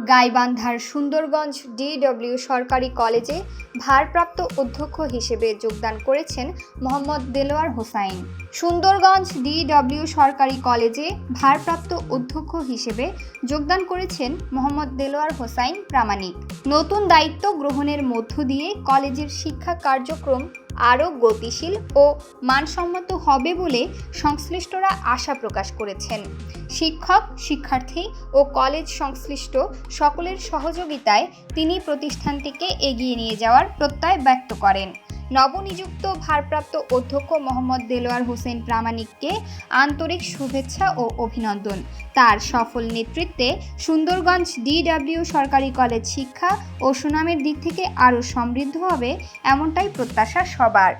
গাইবান্ধার সুন্দরগঞ্জ ডিডব্লিউ সরকারি কলেজে ভারপ্রাপ্ত অধ্যক্ষ হিসেবে যোগদান করেছেন মোহাম্মদ দেলোয়ার হোসাইন। সুন্দরগঞ্জ ডিডব্লিউ সরকারি কলেজে ভারপ্রাপ্ত অধ্যক্ষ হিসেবে যোগদান করেছেন মোহাম্মদ দেলোয়ার হোসাইন প্রামাণিক। নতুন দায়িত্ব গ্রহণের মধ্য দিয়ে কলেজের শিক্ষা কার্যক্রম আরও গতিশীল ও মানসম্মত হবে বলে সংশ্লিষ্টরা আশা প্রকাশ করেছেন। শিক্ষক, শিক্ষার্থী ও কলেজ সংশ্লিষ্ট সকলের সহযোগিতায় তিনি প্রতিষ্ঠানটিকে এগিয়ে নিয়ে যাওয়ার প্রত্যয় ব্যক্ত করেন। নবনিযুক্ত ভারপ্রাপ্ত অধ্যক্ষ মোহাম্মদ দেলোয়ার হোসেন প্রামাণিককে আন্তরিক শুভেচ্ছা ও অভিনন্দন। তার সফল নেতৃত্বে সুন্দরগঞ্জ ডিডব্লিউ সরকারি কলেজ শিক্ষা ও সুনামের দিক থেকে আরও সমৃদ্ধ হবে, এমনটাই প্রত্যাশা সবার।